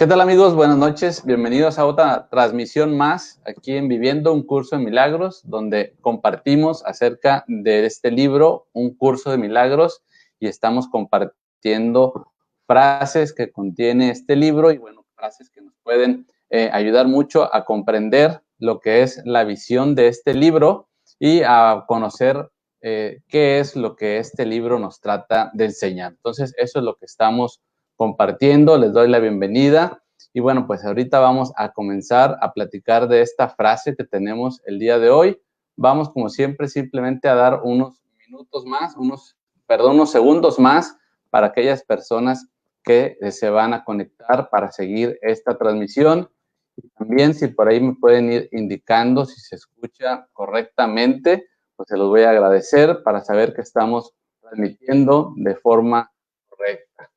¿Qué tal, amigos? Buenas noches. Bienvenidos a otra transmisión más aquí en Viviendo un Curso de Milagros, donde compartimos acerca de este libro, Un Curso de Milagros, y estamos compartiendo frases que contiene este libro y, bueno, frases que nos pueden ayudar mucho a comprender lo que es la visión de este libro y a conocer qué es lo que este libro nos trata de enseñar. Entonces, eso es lo que estamos compartiendo. Les doy la bienvenida y bueno, pues ahorita vamos a comenzar a platicar de esta frase que tenemos el día de hoy. Vamos, como siempre, simplemente a dar unos minutos más, unos segundos más para aquellas personas que se van a conectar para seguir esta transmisión. Y también, si por ahí me pueden ir indicando si se escucha correctamente, pues se los voy a agradecer para saber que estamos transmitiendo de forma correcta.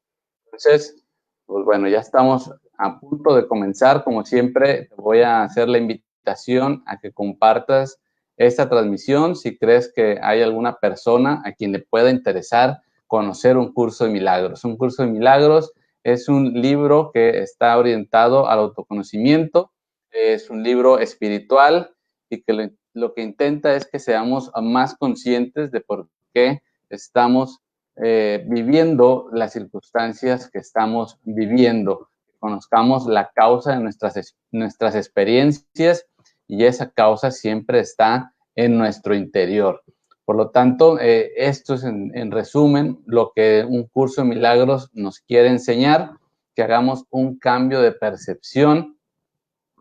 Entonces, pues bueno, ya estamos a punto de comenzar. Como siempre, te voy a hacer la invitación a que compartas esta transmisión si crees que hay alguna persona a quien le pueda interesar conocer un curso de milagros. Un curso de milagros es un libro que está orientado al autoconocimiento, es un libro espiritual y que lo que intenta es que seamos más conscientes de por qué estamos viviendo las circunstancias que estamos viviendo, que conozcamos la causa de nuestras experiencias y esa causa siempre está en nuestro interior. Por lo tanto, esto es en resumen lo que un curso de milagros nos quiere enseñar, que hagamos un cambio de percepción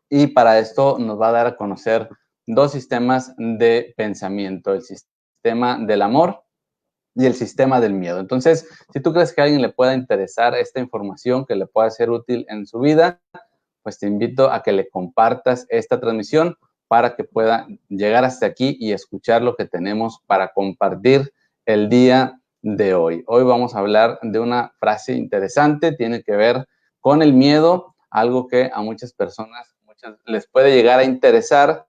y para esto nos va a dar a conocer dos sistemas de pensamiento, el sistema del amor y el sistema del miedo. Entonces, si tú crees que a alguien le pueda interesar esta información, que le pueda ser útil en su vida, pues te invito a que le compartas esta transmisión para que pueda llegar hasta aquí y escuchar lo que tenemos para compartir el día de hoy. Hoy vamos a hablar de una frase interesante, tiene que ver con el miedo, algo que a muchas personas les puede llegar a interesar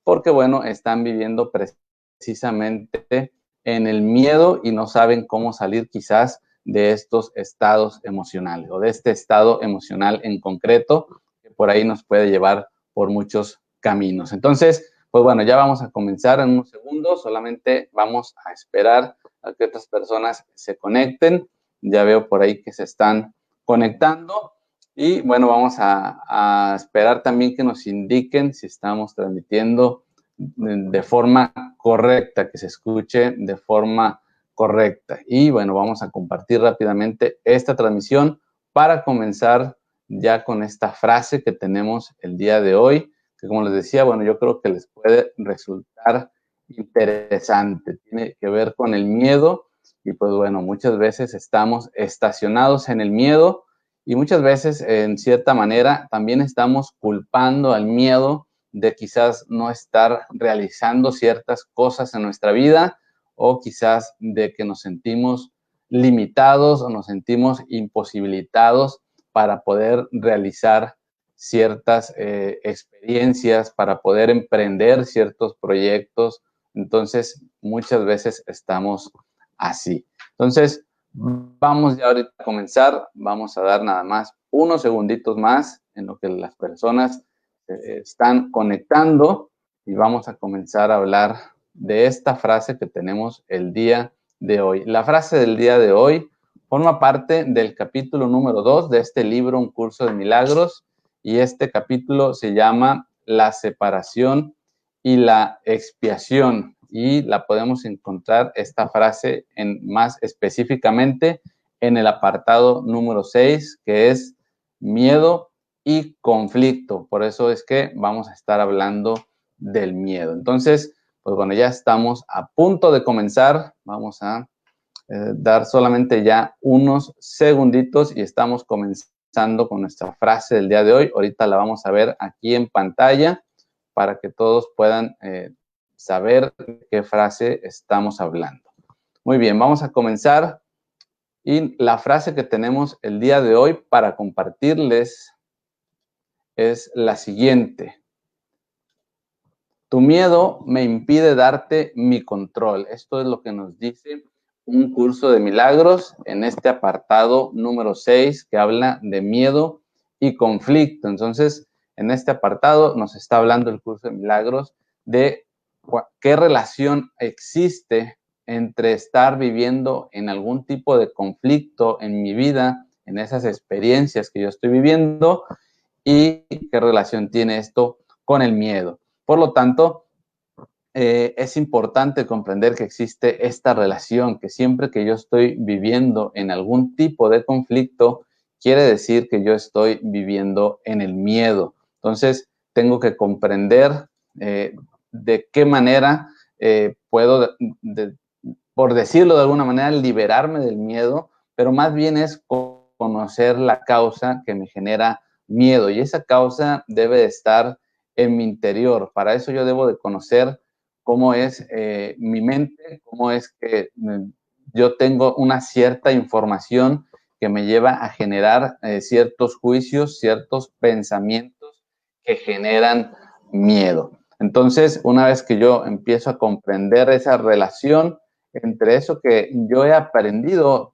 porque, bueno, están viviendo precisamente en el miedo y no saben cómo salir quizás de estos estados emocionales o de este estado emocional en concreto, que por ahí nos puede llevar por muchos caminos. Entonces, pues bueno, ya vamos a comenzar en unos segundos, solamente vamos a esperar a que otras personas se conecten. Ya veo por ahí que se están conectando y bueno, vamos a esperar también que nos indiquen si estamos transmitiendo de forma correcta, que se escuche de forma correcta. Y bueno, vamos a compartir rápidamente esta transmisión para comenzar ya con esta frase que tenemos el día de hoy, que como les decía, bueno, yo creo que les puede resultar interesante. Tiene que ver con el miedo y pues bueno, muchas veces estamos estacionados en el miedo y muchas veces, en cierta manera, también estamos culpando al miedo de quizás no estar realizando ciertas cosas en nuestra vida o quizás de que nos sentimos limitados o nos sentimos imposibilitados para poder realizar ciertas experiencias, para poder emprender ciertos proyectos. Entonces, muchas veces estamos así. Entonces, vamos ya ahorita a comenzar. Vamos a dar nada más unos segunditos más en lo que las personas están conectando y vamos a comenzar a hablar de esta frase que tenemos el día de hoy. La frase del día de hoy forma parte del capítulo número 2 de este libro, Un Curso de Milagros, y este capítulo se llama La separación y la expiación, y la podemos encontrar esta frase más específicamente en el apartado número 6, que es miedo y conflicto. Por eso es que vamos a estar hablando del miedo. Entonces, pues bueno, ya estamos a punto de comenzar. Vamos a dar solamente ya unos segunditos y estamos comenzando con nuestra frase del día de hoy. Ahorita la vamos a ver aquí en pantalla para que todos puedan saber qué frase estamos hablando. Muy bien, vamos a comenzar. Y la frase que tenemos el día de hoy para compartirles es la siguiente. Tu miedo me impide darte mi control. Esto es lo que nos dice un curso de milagros en este apartado número 6 que habla de miedo y conflicto. Entonces, en este apartado nos está hablando el curso de milagros de qué relación existe entre estar viviendo en algún tipo de conflicto en mi vida, en esas experiencias que yo estoy viviendo, y qué relación tiene esto con el miedo. Por lo tanto, es importante comprender que existe esta relación, que siempre que yo estoy viviendo en algún tipo de conflicto, quiere decir que yo estoy viviendo en el miedo. Entonces, tengo que comprender de qué manera puedo, por decirlo de alguna manera, liberarme del miedo, pero más bien es conocer la causa que me genera miedo, y esa causa debe de estar en mi interior. Para eso yo debo de conocer cómo es mi mente, cómo es que yo tengo una cierta información que me lleva a generar ciertos juicios, ciertos pensamientos que generan miedo. Entonces, una vez que yo empiezo a comprender esa relación entre eso que yo he aprendido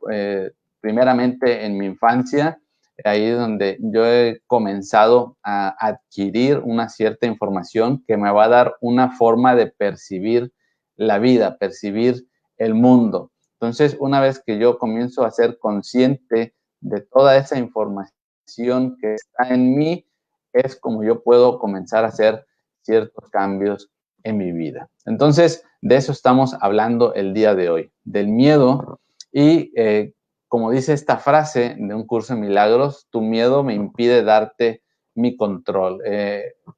primeramente en mi infancia, ahí es donde yo he comenzado a adquirir una cierta información que me va a dar una forma de percibir la vida, percibir el mundo. Entonces, una vez que yo comienzo a ser consciente de toda esa información que está en mí, es como yo puedo comenzar a hacer ciertos cambios en mi vida. Entonces, de eso estamos hablando el día de hoy, del miedo. Y como dice esta frase de un curso de milagros, tu miedo me impide darte mi control.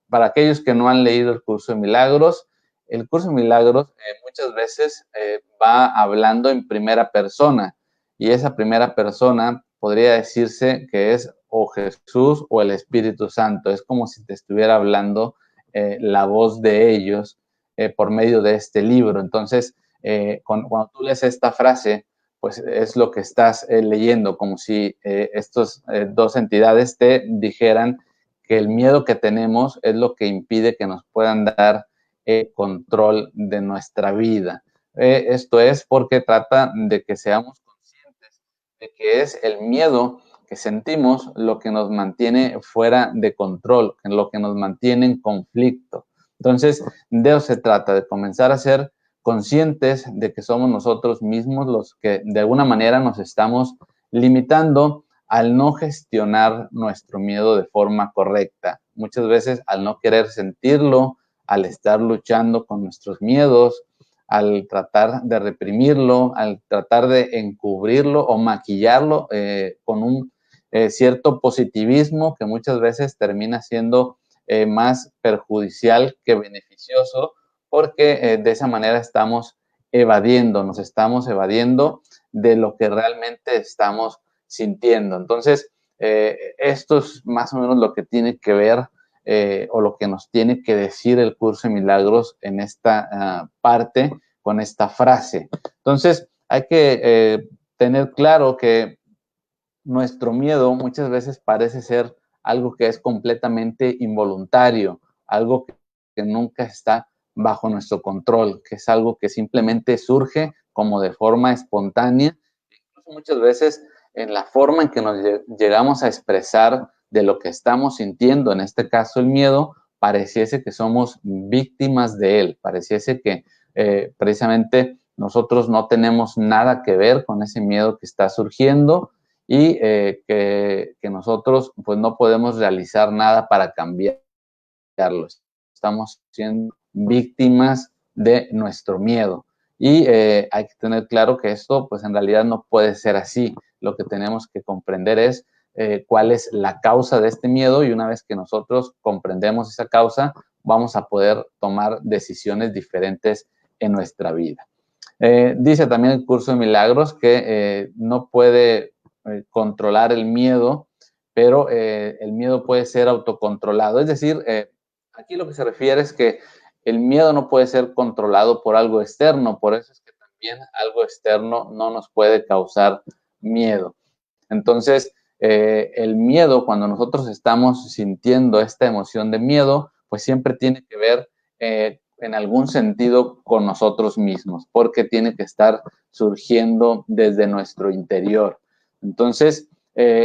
Para aquellos que no han leído el curso de milagros, el curso de milagros muchas veces va hablando en primera persona, y esa primera persona podría decirse que es o Jesús o el Espíritu Santo. Es como si te estuviera hablando la voz de ellos por medio de este libro. Entonces, cuando tú lees esta frase, pues es lo que estás leyendo, como si estas dos entidades te dijeran que el miedo que tenemos es lo que impide que nos puedan dar control de nuestra vida. Esto es porque trata de que seamos conscientes de que es el miedo que sentimos lo que nos mantiene fuera de control, lo que nos mantiene en conflicto. Entonces, de eso se trata, de comenzar a ser conscientes de que somos nosotros mismos los que de alguna manera nos estamos limitando al no gestionar nuestro miedo de forma correcta. Muchas veces al no querer sentirlo, al estar luchando con nuestros miedos, al tratar de reprimirlo, al tratar de encubrirlo o maquillarlo con un cierto positivismo que muchas veces termina siendo más perjudicial que beneficioso, porque de esa manera nos estamos evadiendo de lo que realmente estamos sintiendo. Entonces, esto es más o menos lo que tiene que ver o lo que nos tiene que decir el curso de milagros en esta parte con esta frase. Entonces, hay que tener claro que nuestro miedo muchas veces parece ser algo que es completamente involuntario, algo que nunca está bajo nuestro control, que es algo que simplemente surge como de forma espontánea. Incluso muchas veces en la forma en que nos llegamos a expresar de lo que estamos sintiendo, en este caso el miedo, pareciese que somos víctimas de él, pareciese que precisamente nosotros no tenemos nada que ver con ese miedo que está surgiendo, y que nosotros pues no podemos realizar nada para cambiarlo. Estamos siendo víctimas de nuestro miedo, y hay que tener claro que esto pues en realidad no puede ser así. Lo que tenemos que comprender es cuál es la causa de este miedo, y una vez que nosotros comprendemos esa causa, vamos a poder tomar decisiones diferentes en nuestra vida. Dice también el curso de milagros que no puede controlar el miedo, pero el miedo puede ser autocontrolado. Es decir, aquí lo que se refiere es que el miedo no puede ser controlado por algo externo, por eso es que también algo externo no nos puede causar miedo. Entonces, el miedo, cuando nosotros estamos sintiendo esta emoción de miedo, pues siempre tiene que ver en algún sentido con nosotros mismos, porque tiene que estar surgiendo desde nuestro interior. Entonces,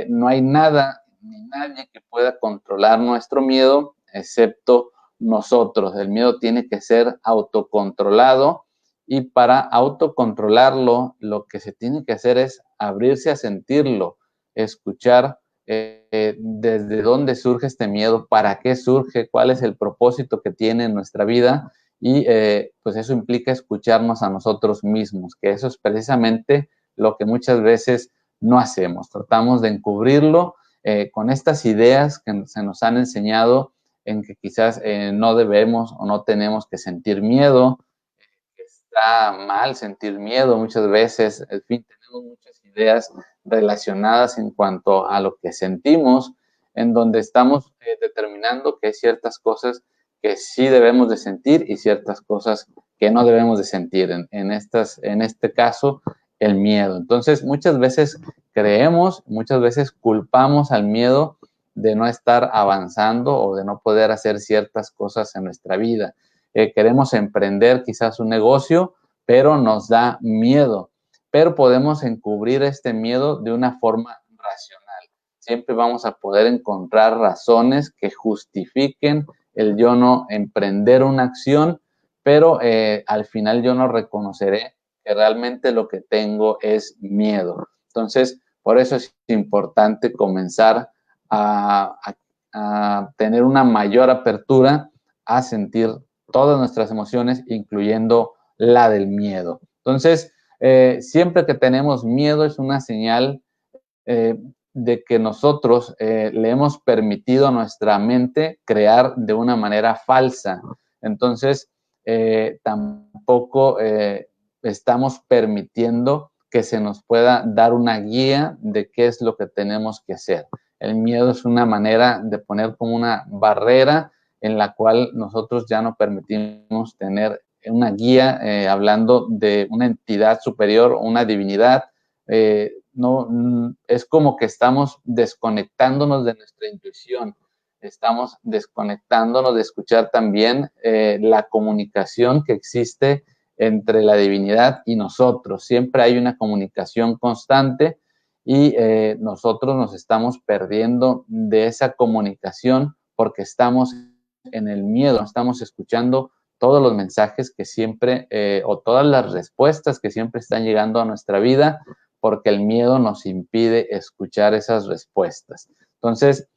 no hay nada ni nadie que pueda controlar nuestro miedo, excepto nosotros. El miedo tiene que ser autocontrolado y para autocontrolarlo, lo que se tiene que hacer es abrirse a sentirlo, escuchar desde dónde surge este miedo, para qué surge, cuál es el propósito que tiene en nuestra vida y pues eso implica escucharnos a nosotros mismos, que eso es precisamente lo que muchas veces no hacemos. Tratamos de encubrirlo con estas ideas que se nos han enseñado en que quizás no debemos o no tenemos que sentir miedo, que está mal sentir miedo muchas veces, en fin, tenemos muchas ideas relacionadas en cuanto a lo que sentimos, en donde estamos determinando que hay ciertas cosas que sí debemos de sentir y ciertas cosas que no debemos de sentir. En este caso, el miedo. Entonces, muchas veces creemos, muchas veces culpamos al miedo de no estar avanzando o de no poder hacer ciertas cosas en nuestra vida. Queremos emprender quizás un negocio, pero nos da miedo. Pero podemos encubrir este miedo de una forma racional. Siempre vamos a poder encontrar razones que justifiquen el yo no emprender una acción, pero al final yo no reconoceré que realmente lo que tengo es miedo. Entonces, por eso es importante comenzar a tener una mayor apertura a sentir todas nuestras emociones, incluyendo la del miedo. Entonces, siempre que tenemos miedo es una señal de que nosotros le hemos permitido a nuestra mente crear de una manera falsa. Entonces, tampoco estamos permitiendo que se nos pueda dar una guía de qué es lo que tenemos que hacer. El miedo es una manera de poner como una barrera en la cual nosotros ya no permitimos tener una guía, hablando de una entidad superior, una divinidad. No, es como que estamos desconectándonos de nuestra intuición, estamos desconectándonos de escuchar también la comunicación que existe entre la divinidad y nosotros. Siempre hay una comunicación constante y nosotros nos estamos perdiendo de esa comunicación porque estamos en el miedo, estamos escuchando todos los mensajes que siempre o todas las respuestas que siempre están llegando a nuestra vida, porque el miedo nos impide escuchar esas respuestas. Entonces,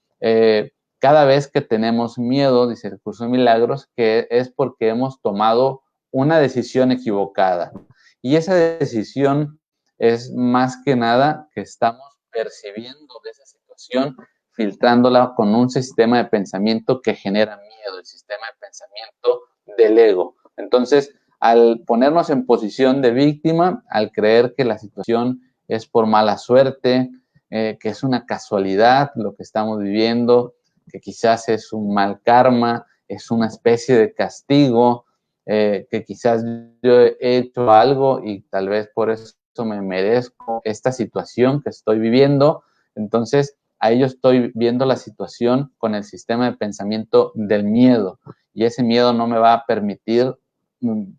cada vez que tenemos miedo, dice el curso de milagros, que es porque hemos tomado una decisión equivocada. Y esa decisión es más que nada que estamos percibiendo de esa situación, filtrándola con un sistema de pensamiento que genera miedo, el sistema de pensamiento del ego. Entonces, al ponernos en posición de víctima, al creer que la situación es por mala suerte, que es una casualidad lo que estamos viviendo, que quizás es un mal karma, es una especie de castigo, que quizás yo he hecho algo y tal vez por eso me merezco esta situación que estoy viviendo. Entonces, ahí yo estoy viendo la situación con el sistema de pensamiento del miedo y ese miedo no me va a permitir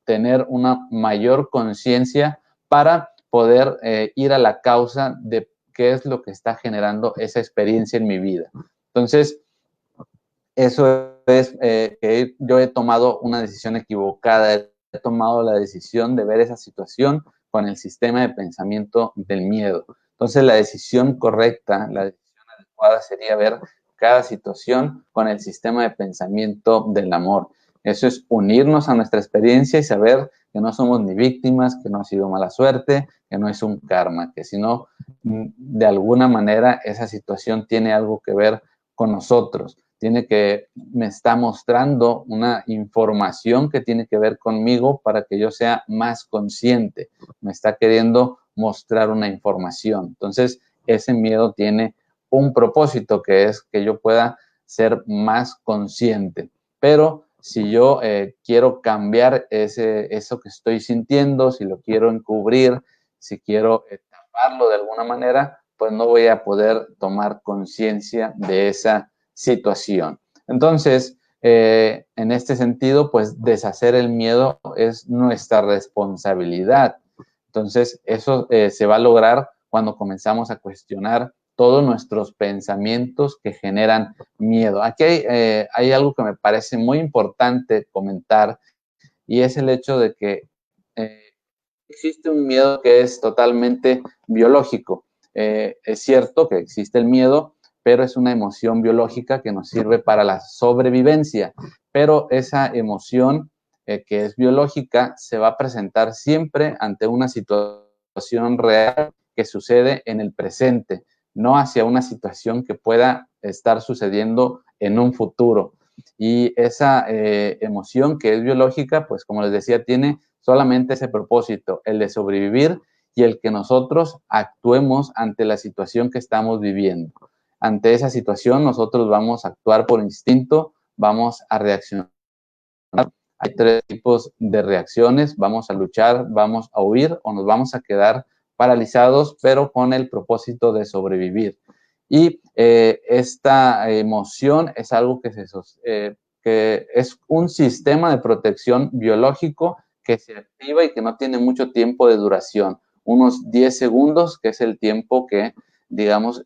tener una mayor conciencia para poder ir a la causa de qué es lo que está generando esa experiencia en mi vida. Entonces, eso es que yo he tomado una decisión equivocada, he tomado la decisión de ver esa situación con el sistema de pensamiento del miedo. Entonces, la decisión correcta, la decisión adecuada sería ver cada situación con el sistema de pensamiento del amor. Eso es unirnos a nuestra experiencia y saber que no somos ni víctimas, que no ha sido mala suerte, que no es un karma, que si no, de alguna manera esa situación tiene algo que ver con nosotros. Me está mostrando una información que tiene que ver conmigo para que yo sea más consciente. Me está queriendo mostrar una información. Entonces, ese miedo tiene un propósito que es que yo pueda ser más consciente. Pero si yo quiero cambiar eso que estoy sintiendo, si lo quiero encubrir, si quiero taparlo de alguna manera, pues no voy a poder tomar conciencia de esa situación. Entonces, en este sentido, pues deshacer el miedo es nuestra responsabilidad. Entonces, eso se va a lograr cuando comenzamos a cuestionar todos nuestros pensamientos que generan miedo. Aquí hay algo que me parece muy importante comentar, y es el hecho de que existe un miedo que es totalmente biológico. Es cierto que existe el miedo, pero es una emoción biológica que nos sirve para la sobrevivencia. Pero esa emoción que es biológica se va a presentar siempre ante una situación real que sucede en el presente, no hacia una situación que pueda estar sucediendo en un futuro. Y esa emoción que es biológica, pues como les decía, tiene solamente ese propósito, el de sobrevivir y el que nosotros actuemos ante la situación que estamos viviendo. Ante esa situación nosotros vamos a actuar por instinto, vamos a reaccionar. Hay tres tipos de reacciones: vamos a luchar, vamos a huir o nos vamos a quedar paralizados, pero con el propósito de sobrevivir. Y esta emoción es algo que es un sistema de protección biológico que se activa y que no tiene mucho tiempo de duración, unos 10 segundos, que es el tiempo que, digamos,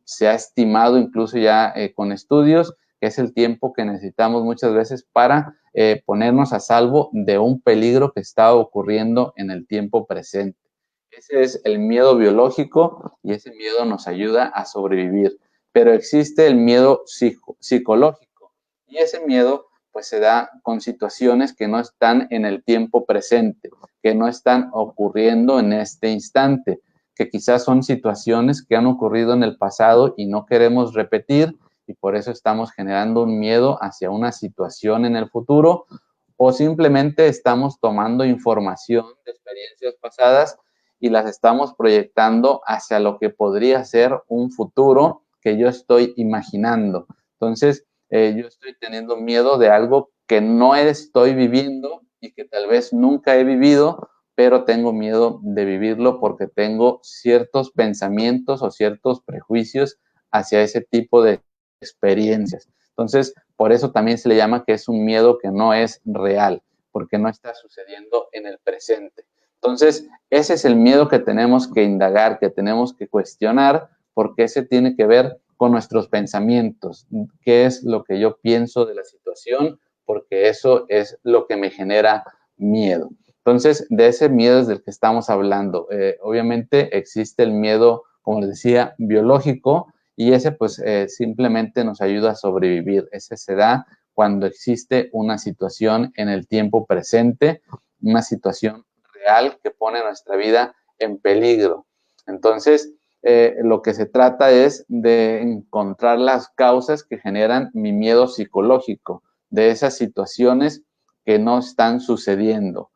se ha estimado incluso ya con estudios, que es el tiempo que necesitamos muchas veces para ponernos a salvo de un peligro que está ocurriendo en el tiempo presente. Ese es el miedo biológico y ese miedo nos ayuda a sobrevivir. Pero existe el miedo psicológico, y ese miedo pues se da con situaciones que no están en el tiempo presente, que no están ocurriendo en este instante, que quizás son situaciones que han ocurrido en el pasado y no queremos repetir, y por eso estamos generando un miedo hacia una situación en el futuro, o simplemente estamos tomando información de experiencias pasadas y las estamos proyectando hacia lo que podría ser un futuro que yo estoy imaginando. Entonces, yo estoy teniendo miedo de algo que no estoy viviendo y que tal vez nunca he vivido, pero tengo miedo de vivirlo porque tengo ciertos pensamientos o ciertos prejuicios hacia ese tipo de experiencias. Entonces, por eso también se le llama que es un miedo que no es real, porque no está sucediendo en el presente. Entonces, ese es el miedo que tenemos que indagar, que tenemos que cuestionar, porque ese tiene que ver con nuestros pensamientos. ¿Qué es lo que yo pienso de la situación? Porque eso es lo que me genera miedo. Entonces, de ese miedo es del que estamos hablando. Obviamente existe el miedo, como les decía, biológico, y ese pues simplemente nos ayuda a sobrevivir. Ese se da cuando existe una situación en el tiempo presente, una situación real que pone nuestra vida en peligro. Entonces, lo que se trata es de encontrar las causas que generan mi miedo psicológico, de esas situaciones que no están sucediendo.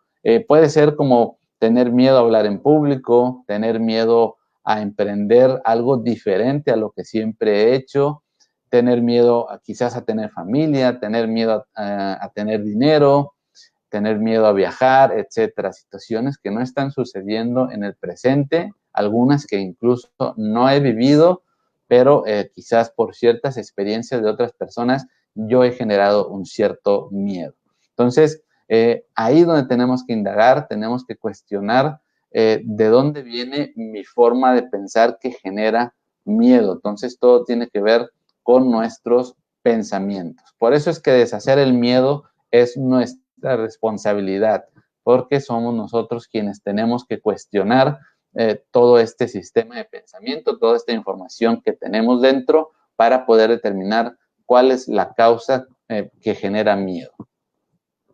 Puede ser como tener miedo a hablar en público, tener miedo a emprender algo diferente a lo que siempre he hecho, tener miedo quizás a tener familia, tener miedo a tener dinero, tener miedo a viajar, etcétera. Situaciones que no están sucediendo en el presente, algunas que incluso no he vivido, pero quizás por ciertas experiencias de otras personas yo he generado un cierto miedo. Entonces, ahí donde tenemos que indagar, tenemos que cuestionar de dónde viene mi forma de pensar que genera miedo. Entonces, todo tiene que ver con nuestros pensamientos. Por eso es que deshacer el miedo es nuestra responsabilidad, porque somos nosotros quienes tenemos que cuestionar todo este sistema de pensamiento, toda esta información que tenemos dentro para poder determinar cuál es la causa que genera miedo.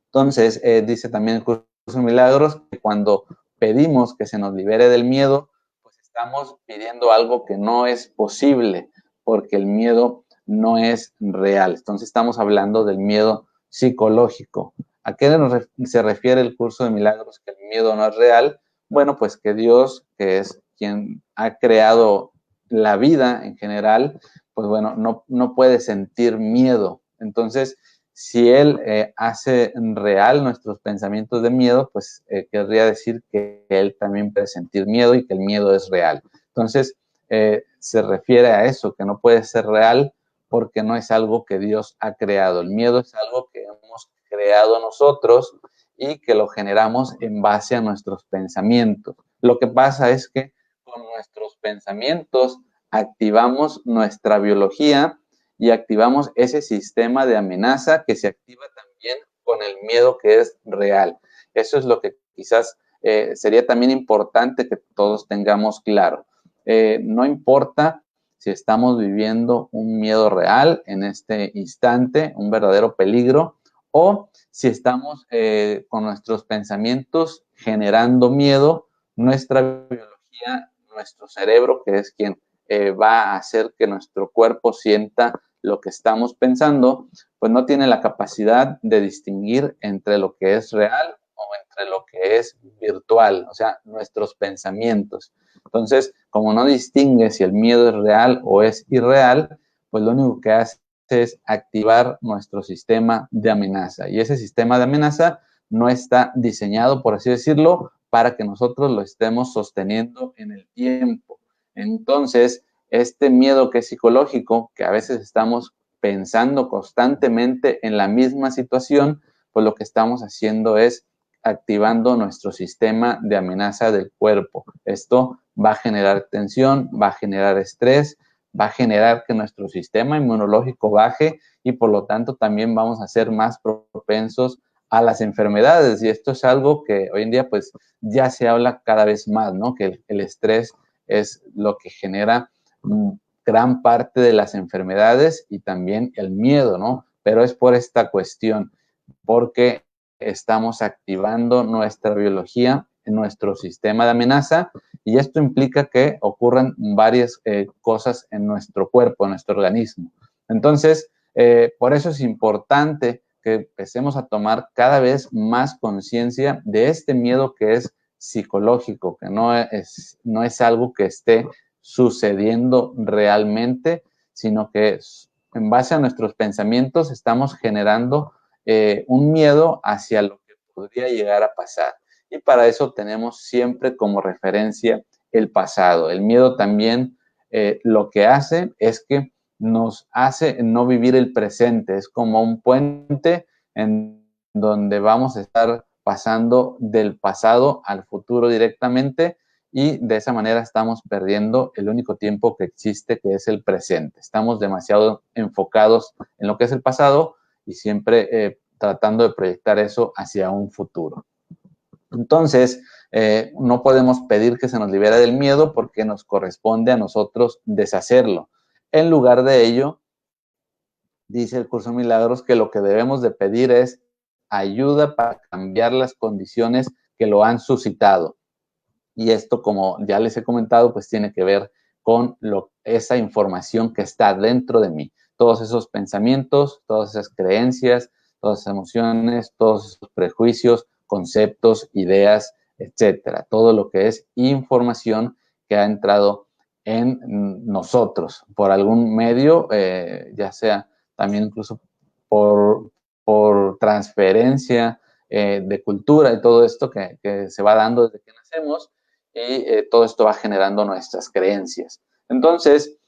Entonces, dice también el curso de milagros que cuando pedimos que se nos libere del miedo, pues estamos pidiendo algo que no es posible, porque el miedo no es real. Entonces, estamos hablando del miedo psicológico. ¿A qué se refiere el curso de milagros que el miedo no es real? Bueno, pues que Dios, que es quien ha creado la vida en general, pues bueno, no puede sentir miedo. Entonces, si Él hace real nuestros pensamientos de miedo, pues querría decir que Él también puede sentir miedo y que el miedo es real. Entonces, se refiere a eso, que no puede ser real porque no es algo que Dios ha creado. El miedo es algo que hemos creado nosotros y que lo generamos en base a nuestros pensamientos. Lo que pasa es que con nuestros pensamientos activamos nuestra biología y activamos ese sistema de amenaza que se activa también con el miedo que es real. Eso es lo que quizás sería también importante que todos tengamos claro. No importa si estamos viviendo un miedo real en este instante, un verdadero peligro, o si estamos con nuestros pensamientos generando miedo, nuestra biología, nuestro cerebro, que es quien va a hacer que nuestro cuerpo sienta lo que estamos pensando, pues no tiene la capacidad de distinguir entre lo que es real o entre lo que es virtual, o sea, nuestros pensamientos. Entonces, como no distingue si el miedo es real o es irreal, pues lo único que hace es activar nuestro sistema de amenaza. Y ese sistema de amenaza no está diseñado, por así decirlo, para que nosotros lo estemos sosteniendo en el tiempo. Entonces, este miedo que es psicológico, que a veces estamos pensando constantemente en la misma situación, pues lo que estamos haciendo es activando nuestro sistema de amenaza del cuerpo. Esto va a generar tensión, va a generar estrés, va a generar que nuestro sistema inmunológico baje y por lo tanto también vamos a ser más propensos a las enfermedades. Y esto es algo que hoy en día pues ya se habla cada vez más, ¿no? Que el estrés es lo que genera gran parte de las enfermedades y también el miedo, ¿no? Pero es por esta cuestión, porque estamos activando nuestra biología, nuestro sistema de amenaza, y esto implica que ocurran varias cosas en nuestro cuerpo, en nuestro organismo. Entonces, por eso es importante que empecemos a tomar cada vez más conciencia de este miedo que es psicológico, que no es algo que esté sucediendo realmente, sino que en base a nuestros pensamientos estamos generando un miedo hacia lo que podría llegar a pasar. Y para eso tenemos siempre como referencia el pasado. El miedo también lo que hace es que nos hace no vivir el presente. Es como un puente en donde vamos a estar pasando del pasado al futuro directamente y de esa manera estamos perdiendo el único tiempo que existe, que es el presente. Estamos demasiado enfocados en lo que es el pasado y siempre tratando de proyectar eso hacia un futuro. Entonces, no podemos pedir que se nos libere del miedo porque nos corresponde a nosotros deshacerlo. En lugar de ello, dice el Curso de Milagros que lo que debemos de pedir es ayuda para cambiar las condiciones que lo han suscitado. Y esto, como ya les he comentado, pues tiene que ver con esa información que está dentro de mí. Todos esos pensamientos, todas esas creencias, todas esas emociones, todos esos prejuicios, conceptos, ideas, etcétera. Todo lo que es información que ha entrado en nosotros por algún medio, ya sea también incluso por transferencia de cultura y todo esto que se va dando desde que nacemos, y todo esto va generando nuestras creencias. Entonces,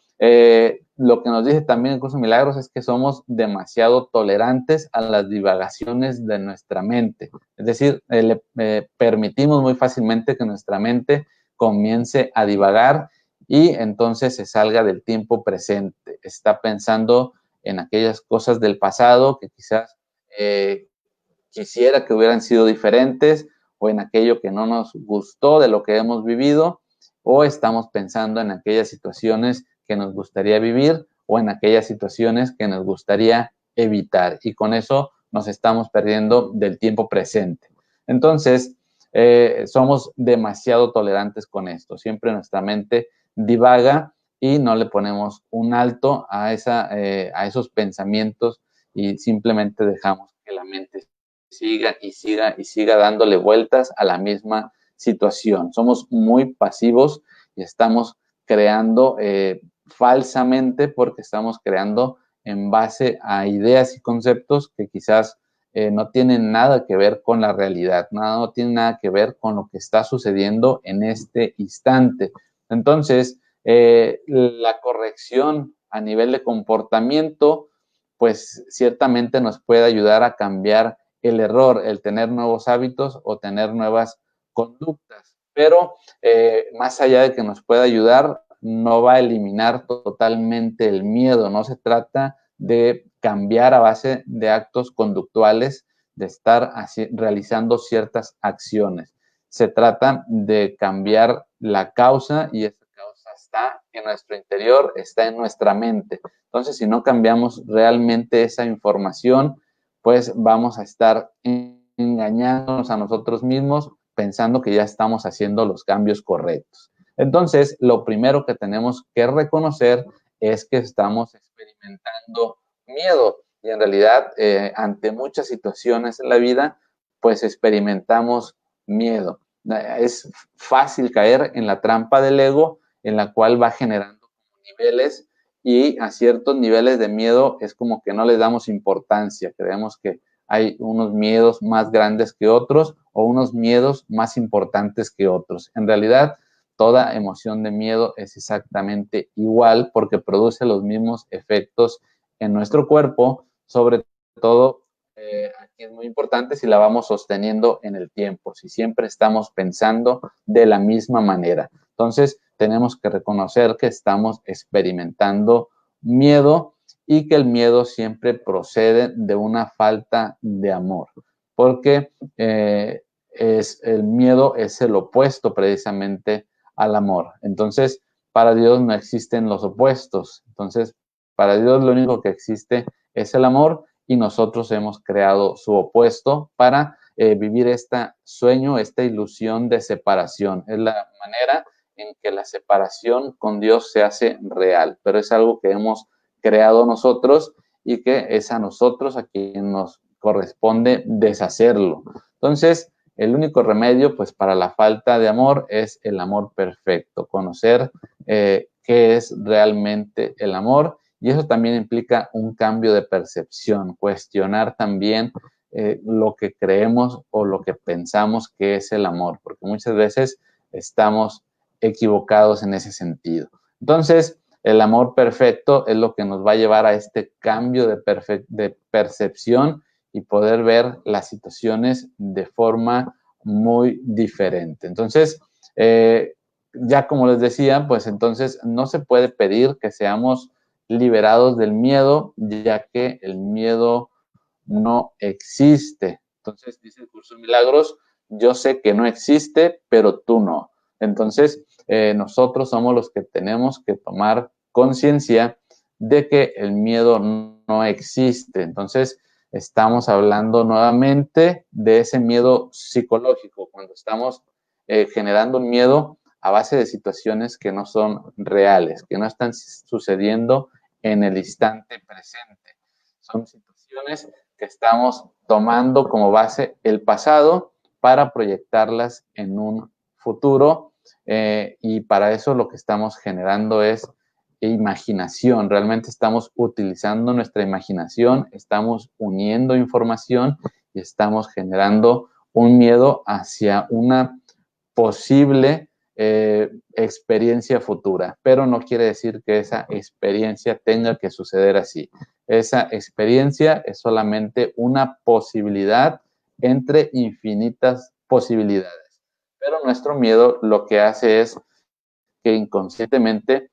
lo que nos dice también el Curso de Milagros es que somos demasiado tolerantes a las divagaciones de nuestra mente. Es decir, le permitimos muy fácilmente que nuestra mente comience a divagar y entonces se salga del tiempo presente. Está pensando en aquellas cosas del pasado que quizás quisiera que hubieran sido diferentes, o en aquello que no nos gustó de lo que hemos vivido, o estamos pensando en aquellas situaciones que nos gustaría vivir o en aquellas situaciones que nos gustaría evitar. Y con eso nos estamos perdiendo del tiempo presente. Entonces, somos demasiado tolerantes con esto. Siempre nuestra mente divaga y no le ponemos un alto a esos pensamientos y simplemente dejamos que la mente siga y siga y siga dándole vueltas a la misma situación. Somos muy pasivos y estamos creando falsamente porque estamos creando en base a ideas y conceptos que quizás no tienen nada que ver con la realidad, no tienen nada que ver con lo que está sucediendo en este instante. Entonces, la corrección a nivel de comportamiento, pues ciertamente nos puede ayudar a cambiar el error, el tener nuevos hábitos o tener nuevas conductas. Pero más allá de que nos pueda ayudar, no va a eliminar totalmente el miedo, no se trata de cambiar a base de actos conductuales, de estar realizando ciertas acciones. Se trata de cambiar la causa y esa causa está en nuestro interior, está en nuestra mente. Entonces, si no cambiamos realmente esa información, pues vamos a estar engañándonos a nosotros mismos pensando que ya estamos haciendo los cambios correctos. Entonces, lo primero que tenemos que reconocer es que estamos experimentando miedo y en realidad ante muchas situaciones en la vida, pues experimentamos miedo. Es fácil caer en la trampa del ego, en la cual va generando niveles y a ciertos niveles de miedo es como que no les damos importancia, creemos que hay unos miedos más grandes que otros o unos miedos más importantes que otros. En realidad, toda emoción de miedo es exactamente igual porque produce los mismos efectos en nuestro cuerpo, sobre todo, aquí es muy importante si la vamos sosteniendo en el tiempo, si siempre estamos pensando de la misma manera. Entonces, tenemos que reconocer que estamos experimentando miedo y que el miedo siempre procede de una falta de amor, porque el miedo es el opuesto precisamente al amor. Entonces, para Dios no existen los opuestos. Entonces, para Dios lo único que existe es el amor y nosotros hemos creado su opuesto para vivir este sueño, esta ilusión de separación. Es la manera en que la separación con Dios se hace real, pero es algo que hemos creado nosotros y que es a nosotros a quien nos corresponde deshacerlo. Entonces, el único remedio, pues, para la falta de amor es el amor perfecto, conocer qué es realmente el amor, y eso también implica un cambio de percepción, cuestionar también lo que creemos o lo que pensamos que es el amor, porque muchas veces estamos equivocados en ese sentido. Entonces, el amor perfecto es lo que nos va a llevar a este cambio de percepción y poder ver las situaciones de forma muy diferente. Entonces, ya como les decía, pues entonces no se puede pedir que seamos liberados del miedo, ya que el miedo no existe. Entonces, dice el curso de milagros, yo sé que no existe, pero tú no. Entonces, nosotros somos los que tenemos que tomar conciencia de que el miedo no existe. Entonces, estamos hablando nuevamente de ese miedo psicológico, cuando estamos generando un miedo a base de situaciones que no son reales, que no están sucediendo en el instante presente. Son situaciones que estamos tomando como base el pasado para proyectarlas en un futuro y para eso lo que estamos generando es imaginación. Realmente estamos utilizando nuestra imaginación, estamos uniendo información y estamos generando un miedo hacia una posible experiencia futura, pero no quiere decir que esa experiencia tenga que suceder así. Esa experiencia es solamente una posibilidad entre infinitas posibilidades. Pero nuestro miedo lo que hace es que inconscientemente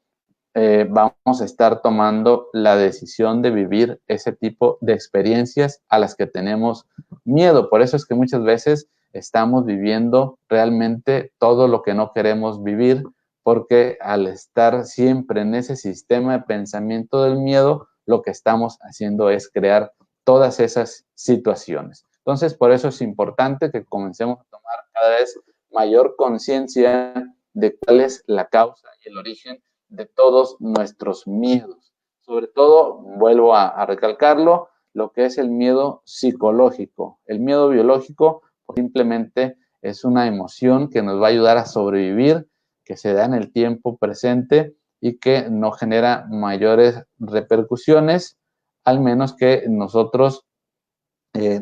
vamos a estar tomando la decisión de vivir ese tipo de experiencias a las que tenemos miedo. Por eso es que muchas veces estamos viviendo realmente todo lo que no queremos vivir, porque al estar siempre en ese sistema de pensamiento del miedo, lo que estamos haciendo es crear todas esas situaciones. Entonces, por eso es importante que comencemos a tomar cada vez mayor conciencia de cuál es la causa y el origen de todos nuestros miedos. Sobre todo, vuelvo a recalcarlo, lo que es el miedo psicológico. El miedo biológico simplemente es una emoción que nos va a ayudar a sobrevivir, que se da en el tiempo presente y que no genera mayores repercusiones, al menos que nosotros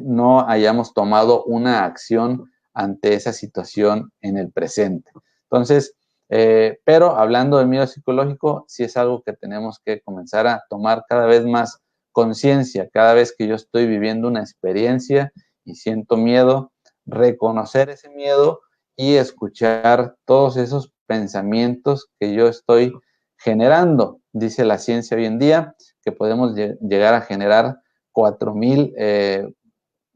no hayamos tomado una acción ante esa situación en el presente. Entonces, pero hablando del miedo psicológico, sí es algo que tenemos que comenzar a tomar cada vez más conciencia. Cada vez que yo estoy viviendo una experiencia y siento miedo, reconocer ese miedo y escuchar todos esos pensamientos que yo estoy generando. Dice la ciencia hoy en día que podemos llegar a generar 4,000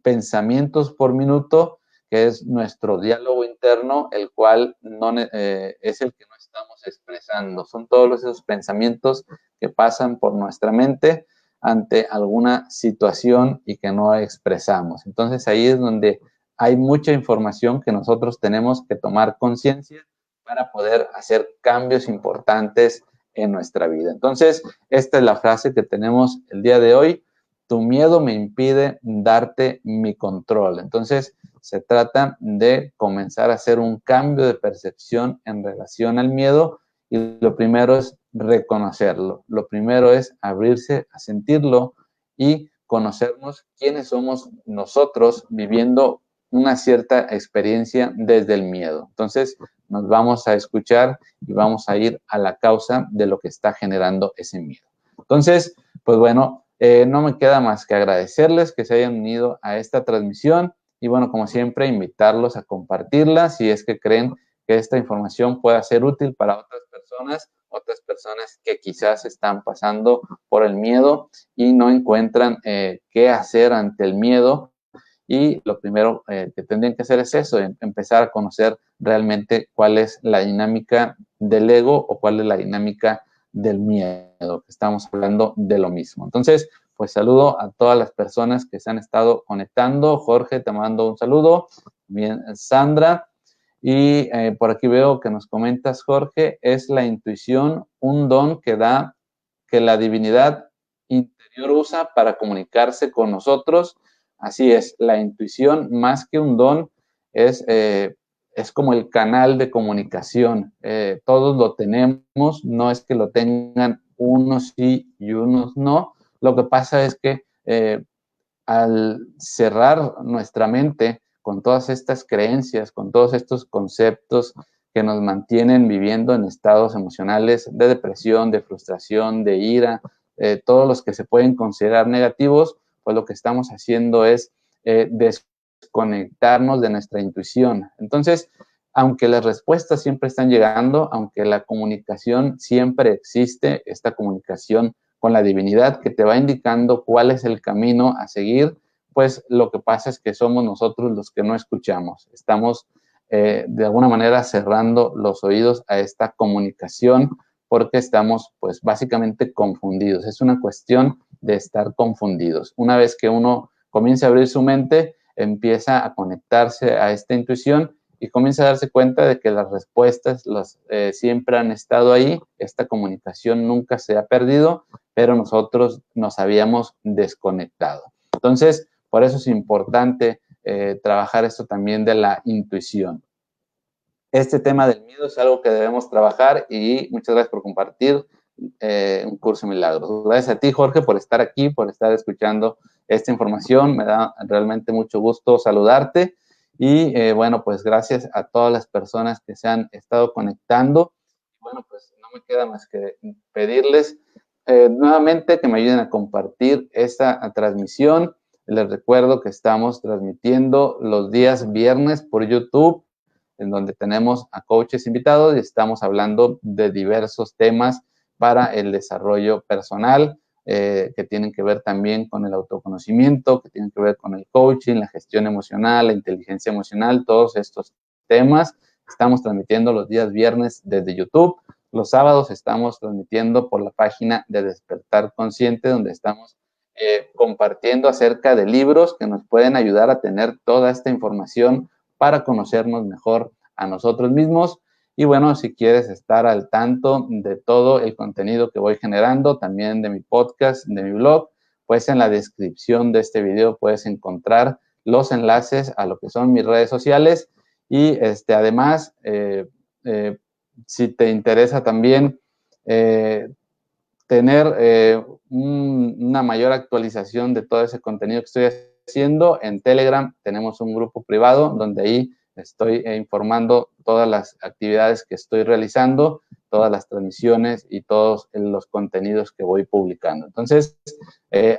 pensamientos por minuto, que es nuestro diálogo interno, el cual es el que no estamos expresando. Son todos esos pensamientos que pasan por nuestra mente ante alguna situación y que no expresamos. Entonces ahí es donde hay mucha información que nosotros tenemos que tomar conciencia para poder hacer cambios importantes en nuestra vida. Entonces, esta es la frase que tenemos el día de hoy. Tu miedo me impide darte mi control. Entonces, se trata de comenzar a hacer un cambio de percepción en relación al miedo y lo primero es reconocerlo. Lo primero es abrirse a sentirlo y conocernos quiénes somos nosotros viviendo una cierta experiencia desde el miedo. Entonces, nos vamos a escuchar y vamos a ir a la causa de lo que está generando ese miedo. Entonces, pues bueno, no me queda más que agradecerles que se hayan unido a esta transmisión y bueno, como siempre, invitarlos a compartirla si es que creen que esta información pueda ser útil para otras personas que quizás están pasando por el miedo y no encuentran qué hacer ante el miedo. Y lo primero que tendrían que hacer es eso, empezar a conocer realmente cuál es la dinámica del ego o cuál es la dinámica del miedo, que estamos hablando de lo mismo. Entonces, pues saludo a todas las personas que se han estado conectando. Jorge, te mando un saludo. Bien, Sandra. Y por aquí veo que nos comentas, Jorge, es la intuición un don que que la divinidad interior usa para comunicarse con nosotros. Así es, la intuición, más que un don, es, es como el canal de comunicación. Todos lo tenemos, no es que lo tengan unos sí y unos no. Lo que pasa es que al cerrar nuestra mente con todas estas creencias, con todos estos conceptos que nos mantienen viviendo en estados emocionales de depresión, de frustración, de ira, todos los que se pueden considerar negativos, pues lo que estamos haciendo es desconectarnos de nuestra intuición. Entonces, aunque las respuestas siempre están llegando, aunque la comunicación siempre existe, esta comunicación con la divinidad que te va indicando cuál es el camino a seguir, pues lo que pasa es que somos nosotros los que no escuchamos. Estamos de alguna manera cerrando los oídos a esta comunicación porque estamos pues básicamente confundidos. Es una cuestión de estar confundidos. Una vez que uno comienza a abrir su mente, empieza a conectarse a esta intuición y comienza a darse cuenta de que las respuestas siempre han estado ahí, esta comunicación nunca se ha perdido, pero nosotros nos habíamos desconectado. Entonces, por eso es importante trabajar esto también de la intuición. Este tema del miedo es algo que debemos trabajar y muchas gracias por compartir un curso de milagros. Gracias a ti, Jorge, por estar aquí, por estar escuchando esta información. Me da realmente mucho gusto saludarte. Y bueno, pues gracias a todas las personas que se han estado conectando. Bueno, pues no me queda más que pedirles nuevamente que me ayuden a compartir esta transmisión. Les recuerdo que estamos transmitiendo los días viernes por YouTube, en donde tenemos a coaches invitados y estamos hablando de diversos temas para el desarrollo personal, que tienen que ver también con el autoconocimiento, que tienen que ver con el coaching, la gestión emocional, la inteligencia emocional, todos estos temas. Estamos transmitiendo los días viernes desde YouTube. Los sábados estamos transmitiendo por la página de Despertar Consciente, donde estamos compartiendo acerca de libros que nos pueden ayudar a tener toda esta información para conocernos mejor a nosotros mismos. Y bueno, si quieres estar al tanto de todo el contenido que voy generando, también de mi podcast, de mi blog, pues en la descripción de este video puedes encontrar los enlaces a lo que son mis redes sociales. Y además, si te interesa también tener una mayor actualización de todo ese contenido que estoy haciendo, en Telegram tenemos un grupo privado donde ahí estoy informando todas las actividades que estoy realizando, todas las transmisiones y todos los contenidos que voy publicando. Entonces,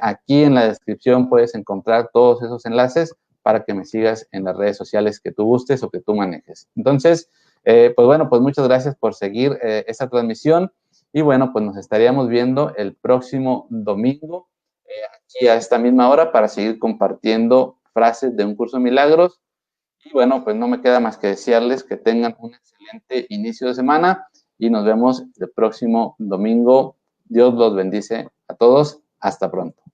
aquí en la descripción puedes encontrar todos esos enlaces para que me sigas en las redes sociales que tú gustes o que tú manejes. Entonces, pues bueno, pues muchas gracias por seguir esta transmisión Y bueno, pues nos estaríamos viendo el próximo domingo, aquí a esta misma hora, para seguir compartiendo frases de un curso de milagros. Y bueno, pues no me queda más que desearles que tengan un excelente inicio de semana y nos vemos el próximo domingo. Dios los bendice a todos. Hasta pronto.